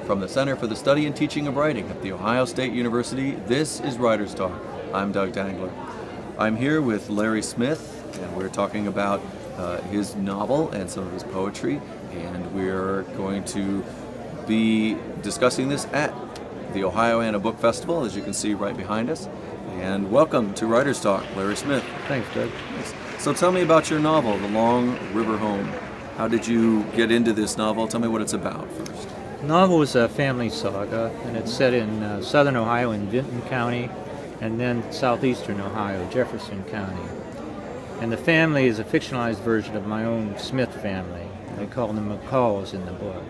From the Center for the Study and Teaching of Writing at The Ohio State University, this is Writer's Talk. I'm Doug Dangler. I'm here with Larry Smith, and we're talking about his novel and some of his poetry, and we're going to be discussing this at the Ohioana Book Festival, as you can see right behind us. And welcome to Writer's Talk, Larry Smith. Thanks, Doug. So tell me about your novel, The Long River Home. How did you get into this novel? Tell me what it's about first. The novel is a family saga, and it's set in southern Ohio in Vinton County, and then southeastern Ohio, Jefferson County. And the family is a fictionalized version of my own Smith family. They call them McCalls in the book.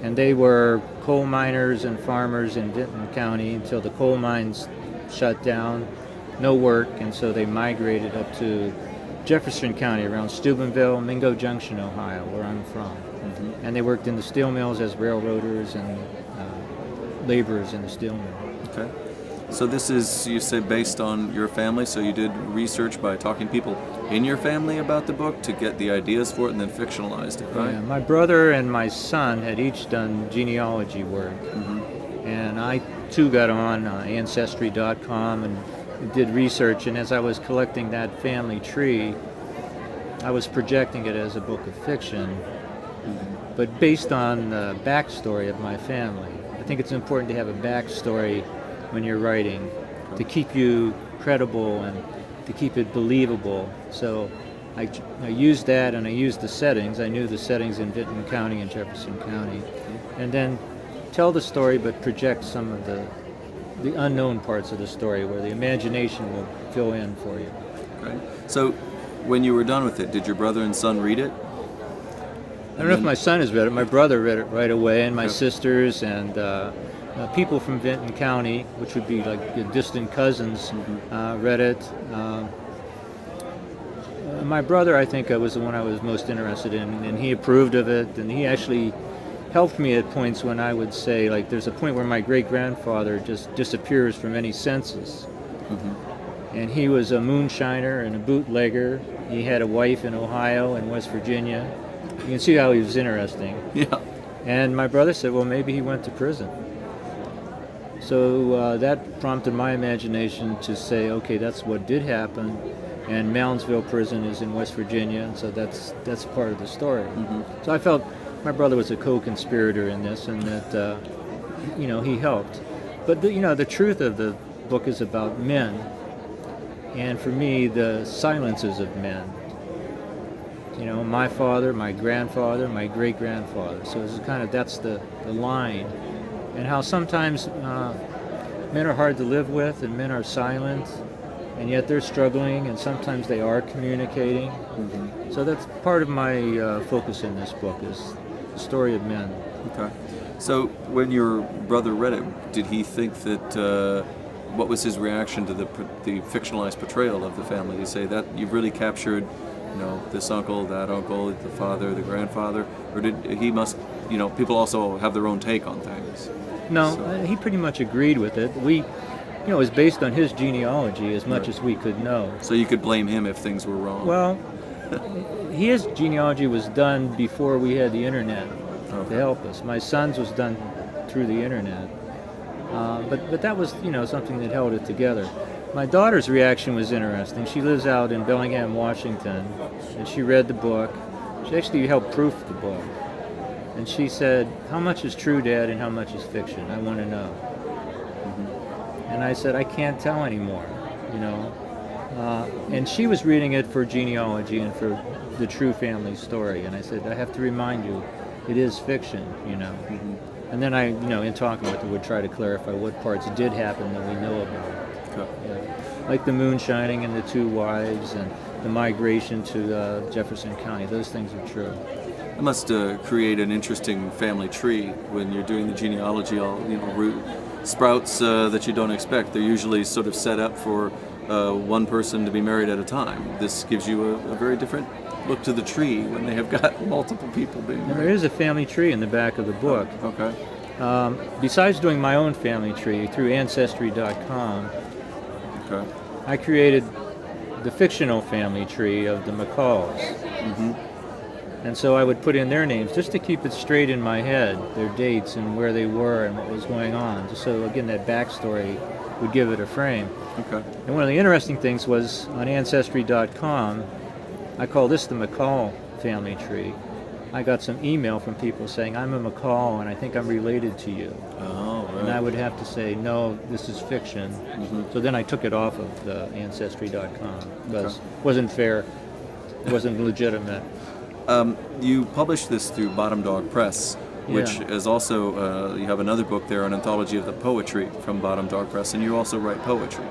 And they were coal miners and farmers in Vinton County until the coal mines shut down, no work, and so they migrated up to Jefferson County around Steubenville, Mingo Junction, Ohio, where I'm from. Mm-hmm. And they worked in the steel mills as railroaders and laborers in the steel mill. Okay. So this is, you say, based on your family, so you did research by talking to people in your family about the book to get the ideas for it and then fictionalized it, right? Yeah, my brother and my son had each done genealogy work. Mm-hmm. And I, too, got on Ancestry.com and did research, and as I was collecting that family tree, I was projecting it as a book of fiction, but based on the backstory of my family. I think it's important to have a backstory when you're writing to keep you credible and to keep it believable. So I used that, and I used the settings. I knew the settings in Vinton County and Jefferson County, and then tell the story but project some of the unknown parts of the story where the imagination will fill in for you. Right. So when you were done with it, did your brother and son read it? I don't know if my son has read it. My brother read it right away, and my sisters and people from Vinton County, which would be like distant cousins, read it. My brother, I think, was the one I was most interested in, and he approved of it, and he actually helped me at points when I would say, like, there's a point where my great-grandfather just disappears from any census. Mm-hmm. And he was a moonshiner and a bootlegger. He had a wife in Ohio and West Virginia. You can see how he was interesting. Yeah. And my brother said, well, maybe he went to prison. So that prompted my imagination to say, okay, that's what did happen. And Moundsville Prison is in West Virginia, and so that's part of the story. Mm-hmm. So I felt my brother was a co-conspirator in this, and that he helped. But the truth of the book is about men, and for me, the silences of men. My father, my grandfather, my great-grandfather. So it's that's the line, and how sometimes men are hard to live with, and men are silent, and yet they're struggling, and sometimes they are communicating. Mm-hmm. So that's part of my focus in this book is the story of men. Okay. So when your brother read it, did he think that, what was his reaction to the fictionalized portrayal of the family? Did he say that you've really captured, this uncle, that uncle, the father, the grandfather? Or did he people also have their own take on things? No, he pretty much agreed with it. It was based on his genealogy as much as we could know. So you could blame him if things were wrong? Well, his genealogy was done before we had the internet to help us. My son's was done through the internet. But that was, something that held it together. My daughter's reaction was interesting. She lives out in Bellingham, Washington, and she read the book. She actually helped proof the book. And she said, how much is true, Dad, and how much is fiction? I want to know. Mm-hmm. And I said, I can't tell anymore, and she was reading it for genealogy and for the true family story. And I said, I have to remind you, it is fiction, Mm-hmm. And then I, in talking with her, would try to clarify what parts did happen that we know about. Okay. Yeah. Like the moonshining and the two wives and the migration to Jefferson County. Those things are true. It must create an interesting family tree when you're doing the genealogy, root sprouts that you don't expect. They're usually sort of set up for one person to be married at a time. This gives you a very different look to the tree when they have got multiple people being married. There is a family tree in the back of the book. Okay. Besides doing my own family tree through Ancestry.com, okay, I created the fictional family tree of the McCalls. Mm-hmm. And so I would put in their names just to keep it straight in my head, their dates and where they were and what was going on. Just so, again, that backstory would give it a frame. Okay. And one of the interesting things was on Ancestry.com, I call this the McCall family tree. I got some email from people saying, I'm a McCall and I think I'm related to you. Oh, right. And I would have to say, no, this is fiction. So then I took it off of the Ancestry.com because it wasn't fair, it wasn't legitimate. You published this through Bottom Dog Press, which Yeah. is also, you have another book there, an anthology of the poetry from Bottom Dog Press, and you also write poetry.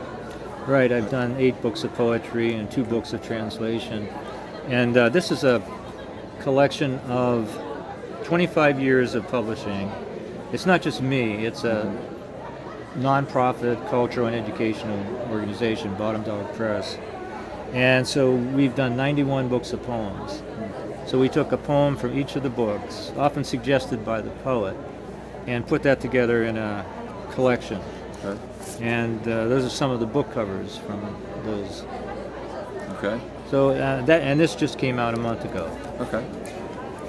Right, I've done 8 books of poetry and 2 books of translation. And this is a collection of 25 years of publishing. It's not just me, it's a nonprofit cultural and educational organization, Bottom Dog Press. And so we've done 91 books of poems. So we took a poem from each of the books, often suggested by the poet, and put that together in a collection. Okay. And those are some of the book covers from those. Okay. So this just came out a month ago. Okay.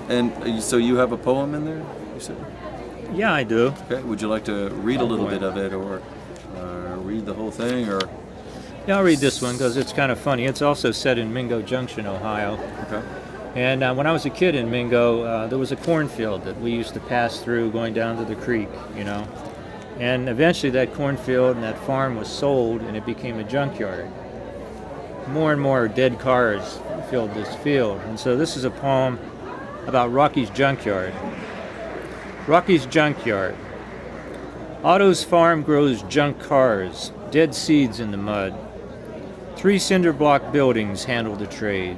And so you have a poem in there, you said? Yeah, I do. Okay. Would you like to read a little boy. bit of it, or read the whole thing, or? Yeah, I'll read this one because it's kind of funny. It's also set in Mingo Junction, Ohio. Okay. And when I was a kid in Mingo, there was a cornfield that we used to pass through going down to the creek, you know. And eventually that cornfield and that farm was sold and it became a junkyard. More and more dead cars filled this field. And so this is a poem about Rocky's junkyard. Rocky's junkyard. Otto's farm grows junk cars, dead seeds in the mud. 3 cinder block buildings handle the trade,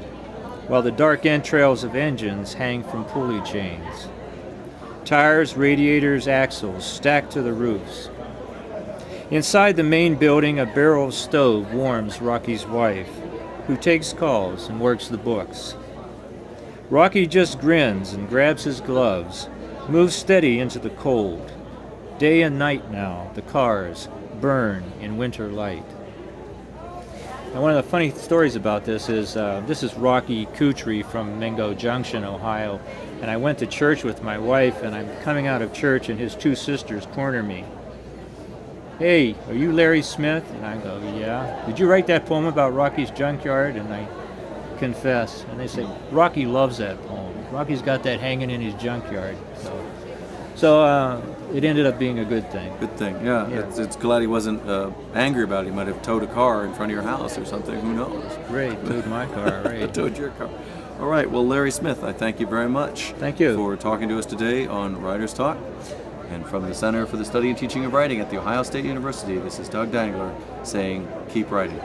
while the dark entrails of engines hang from pulley chains. Tires, radiators, axles stacked to the roofs. Inside the main building, a barrel stove warms Rocky's wife, who takes calls and works the books. Rocky just grins and grabs his gloves, moves steady into the cold. Day and night now, the cars burn in winter light. And one of the funny stories about this is Rocky Kutry from Mingo Junction, Ohio. And I went to church with my wife, and I'm coming out of church, and his 2 sisters corner me. Hey, are you Larry Smith? And I go, yeah. Did you write that poem about Rocky's junkyard? And I confess. And they say, Rocky loves that poem. Rocky's got that hanging in his junkyard. So it ended up being a good thing. Good thing, yeah. It's glad he wasn't angry about it. He might have towed a car in front of your house or something. Who knows? Great, towed my car, right. Towed your car. All right, well, Larry Smith, I thank you very much. Thank you. For talking to us today on Writers Talk. And from the Center for the Study and Teaching of Writing at The Ohio State University, this is Doug Dangler saying, keep writing.